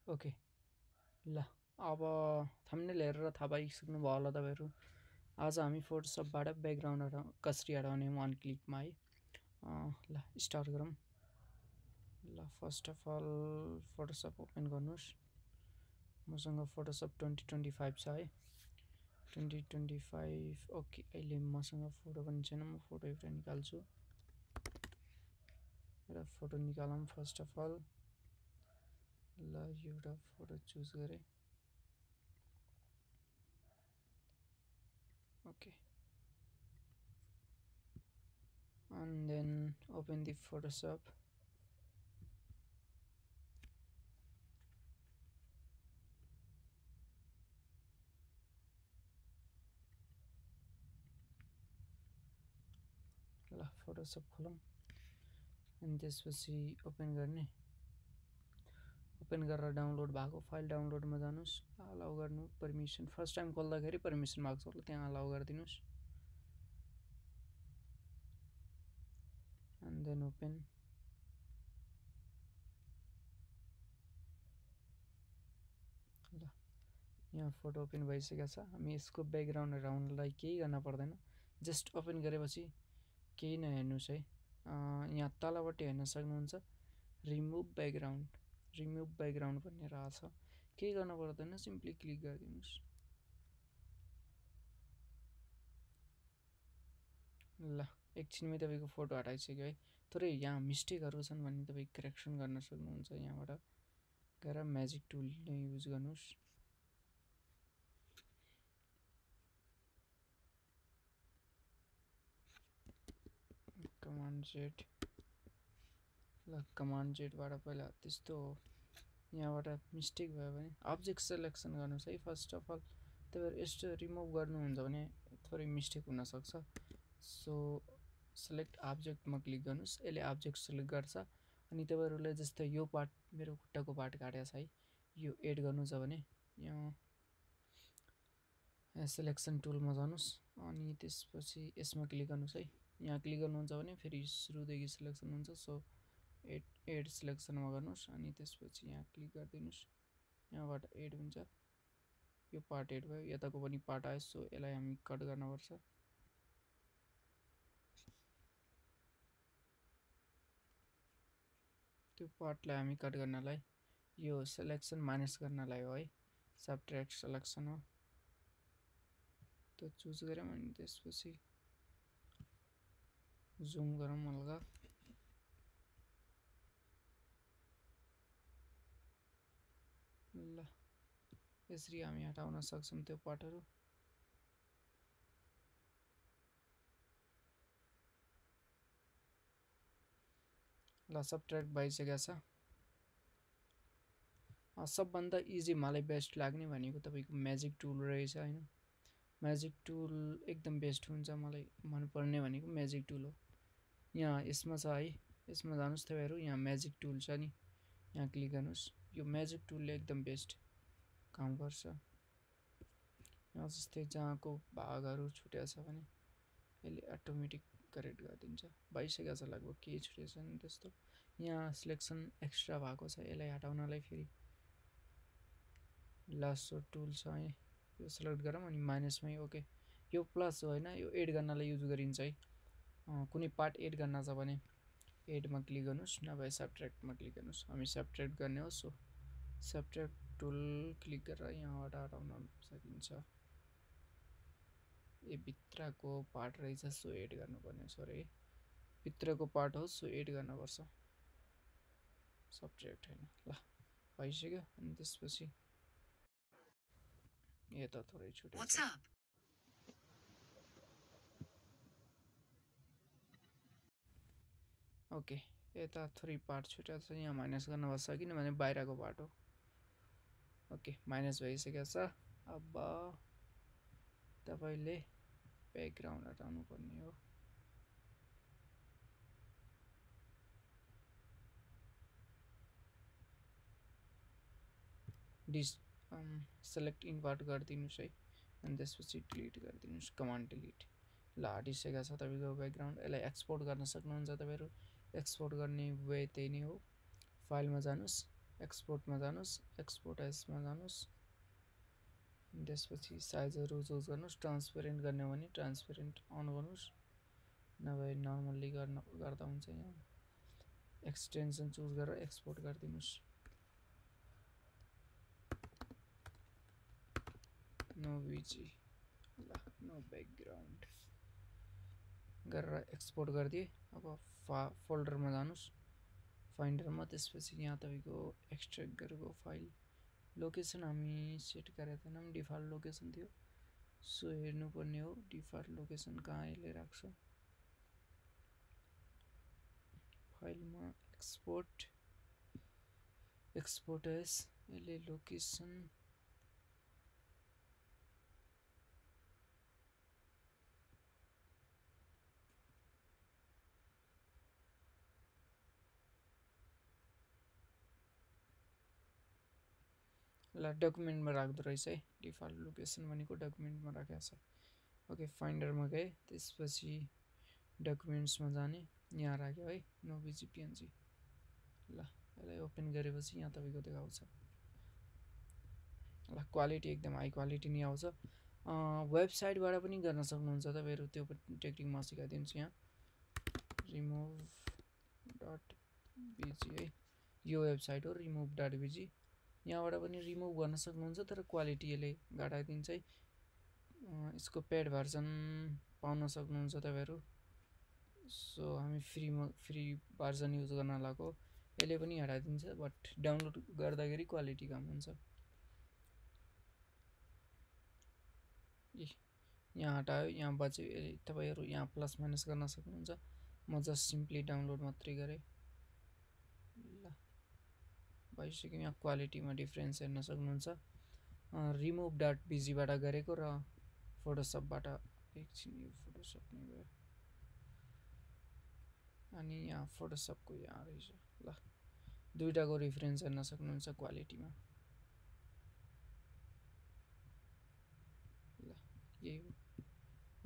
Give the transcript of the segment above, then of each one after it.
Okay ल अब thumbnail हेरेर थाहा पाइसक्नु भयो होला तपाईहरु आज हामी फोटोसपबाट ब्याकग्राउन्डहरु कसरी हटाउने वान क्लिकमा है ल स्टार्ट गरौँ ल first of all Photoshop open गर्नुस् मसँग फोटोसप 2025 छ है 2025 ओके अहिले मसँग फोटो पनि छैन म फोटो एउटा निकाल्छु एउटा फोटो निकालौं फर्स्ट अफ अल ल एउटा फोटो चुज गरे okay and then open the Photoshop ल Photoshop खोलौं अनि त्यसपछि ओपन गर्ने ओपन गरेर डाउनलोड भएको फाइल डाउनलोडमा जानुस् अलाउ गर्नु परमिसन फर्स्ट टाइम खोल्दाखेरि परमिसन माग्छ होला त्यहाँ अलाउ गरिदिनुस् and then open ल यहाँ फोटो ओपन भइसकेको छ हामी यसको ब्याकग्राउन्ड हटाउनलाई केही गर्न पर्दैन जस्ट ओपन गरेपछि केही नहेर्नुस् है यहाँ तलबाट हेर्न सक्नुहुन्छ रिमुभ ब्याकग्राउन्ड भन्ने रहेछ केही गर्न पर्दैन सिम्पली क्लिक गरिदिनुस् ल एकछिनमै तपाईको फोटो हटाइसक्यो है तर यहाँ मिस्टेकहरु छन् भन्ने तपाई करेक्सन गर्न सक्नुहुन्छ यहाँबाट गएर म्याजिक टुल नै युज गर्नुस् कमान्ड जेड ल कमान्ड जेड बाट पहिला त्यस्तो यहाँबाट मिस्टेक भयो भने अब्जेक्ट सिलेक्सन गर्नुस् है फर्स्ट अफ अल तपाईहरु यस्तो रिमुभ गर्नुहुन्छ भने थोरै मिस्टेक हुन सक्छ सो सेलेक्ट अब्जेक्ट मा क्लिक गर्नुस् यसले अब्जेक्ट सिलेक्ट गर्छ अनि तपाईहरुले जस्तै यो पार्ट मेरो खुट्टाको पार्ट काटेको छ है यो एड गर्नु छ भने यहाँ सिलेक्सन टुलमा जानुस् अनि त्यसपछि यसमा क्लिक गर्नुस् है यहाँ क्लिक गर्नुहुन्छ भने फेरि सुरुदेखि सिलेक्सन हुन्छ सो एड सिलेक्सनमा गर्नुस् अनि त्यसपछि यहाँ क्लिक गरिदिनुस् यहाँबाट एड हुन्छ यो पार्ट एड भयो यताको पनि पार्ट आयो सो यसलाई हामी कट गर्न पर्छ त्यो पार्टलाई हामी कट गर्नलाई यो सिलेक्सन माइनस गर्नलाई हो है सबट्र्याक्ट सिलेक्सन हो त्यो चुज गरौँ अनि त्यसपछि जुम गरौँ हल्का ल यसरी हामी हटाउन सक्छौं त्यो पार्टहरु ल सबट्र्याक्ट भइसकेको छ सबभन्दा इजी मलाई बेस्ट लाग्ने भनेको तपाईको म्याजिक टुल रहेछ हैन म्याजिक टुल एकदम बेस्ट हुन्छ मलाई मन पर्ने भनेको म्याजिक टुल हो यहाँ यसमा छ है यसमा जानुस् तपाईहरु यहाँ म्याजिक टुल छ नि यहाँ क्लिक गर्नुस् यो म्याजिक टुलले एकदम बेस्ट काम गर्छ यहाँ जस्तै जहाँको भागहरु छुटेको छ भने यसले अटोमेटिक करेक्ट गरिदिन्छ भइसकेको छ लगभग केही छुटेको छैन त्यस्तो यहाँ सिलेक्सन एक्स्ट्रा भएको छ यसलाई हटाउनलाई फेरि लासो टुल छ है यो सिलेक्ट गरौँ अनि माइनसमै ओके यो प्लस हो हैन यो एड गर्नलाई युज गरिन्छ है कुनै पार्ट एड गर्न छ भने एड मा क्लिक गर्नुस् नभए सबट्र्याक्ट मा क्लिक गर्नुस् हामी सबट्र्याक्ट गर्ने हो सो सबट्र्याक्ट टुल क्लिक गरेर यहाँबाट हटाउन सकिन्छ ए भित्रको पार्ट रहेछ सो एड गर्नुपर्ने सरी भित्रको पार्ट हो सो एड गर्न पर्छ सबट्र्याक्ट हैन ल भइसक्यो अनि त्यसपछि यता थोरै छुटेको छ ओके यता थोरै पार्ट छुटेको छ यहाँ माइनस गर्न पर्छ किनभने बाहिरको पार्ट हो ओके माइनस भइसकेको छ अब तपाईले ब्याकग्राउन्ड हटाउनु पर्ने हो सेलेक्ट इन्भर्ट गरिदिनुस् है अनि त्यसपछि डिलिट गरिदिनुस् कमान्ड डिलिट ल हटिसकेको छ तपाईको ब्याकग्राउन्ड यसलाई एक्सपोर्ट गर्न सक्नुहुन्छ तपाईहरु एक्सपोर्ट गर्ने वे त्यही नै हो फाइलमा जानुस् एक्सपोर्टमा जानुस्, एक्सपोर्ट एजमा जानुस्, त्यसपछि साइजहरू चुज गर्नुस्। ट्रान्सपेरेन्ट गर्ने हो भने ट्रान्सपेरेन्ट अन गर्नुस्, नभए नर्मल्ली गर्दा हुन्छ। यहाँ एक्सटेन्सन चुज गरेर एक्सपोर्ट गरिदिनुस्। नो भिजी, ल नो ब्याकग्राउन्ड गरेर एक्सपोर्ट गरिदिए। अब फोल्डरमा जानुस्, फाइन्डरमा, त्यसपछि यहाँ तपाईँको एक्सट्र्याक्ट गरेको फाइल लोकेसन हामी सेट गरेका थिएनौँ, डिफल्ट लोकेसन थियो, सो हेर्नुपर्ने हो डिफल्ट लोकेसन कहाँ यसले राख्छ। फाइलमा एक्सपोर्ट एज यसले लोकेसन ल डकुमेन्टमा राख्दो रहेछ है। डिफल्ट लोकेसन भनेको डकुमेन्टमा राखेको छ। ओके, फाइन्डरमा गए, त्यसपछि डकुमेन्ट्समा जाने, यहाँ राख्यो है, नो भिजी पिएनजी। ल यसलाई ओपन गरेपछि यहाँ तपाईँको देखाउँछ। ल क्वालिटी एकदम हाई क्वालिटी नै आउँछ। वेबसाइटबाट पनि गर्न सक्नुहुन्छ तपाईँहरू, त्यो टेक्निक म सिकाइदिन्छु। यहाँ remove.bg है, यो वेबसाइट हो remove.bg। यहाँबाट पनि रिमुभ गर्न सक्नुहुन्छ, तर क्वालिटी यसले घटाइदिन्छ है। यसको पेड भर्जन पाउन सक्नुहुन्छ तपाईँहरू। सो हामी फ्री भर्जन युज गर्न लागेको, यसले पनि हटाइदिन्छ, बट डाउनलोड गर्दाखेरि क्वालिटी कम हुन्छ। यहाँ हटायो, यहाँ बच्यो, तपाईँहरू यहाँ प्लस माइनस गर्न सक्नुहुन्छ। म जस्ट सिम्पली डाउनलोड मात्रै गरेँ। ल भइसक्यो, यहाँ क्वालिटीमा डिफ्रेन्स हेर्न सक्नुहुन्छ। remove.bg बाट गरेको र फोटोसपबाट, एकछिन यो फोटोसप नै भयो, अनि यहाँ फोटोसपको यहाँ रहेछ। ल दुईटाको रिफरेन्स हेर्न सक्नुहुन्छ क्वालिटीमा। ल यही हो।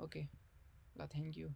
ओके, ल थ्याङ्क यू।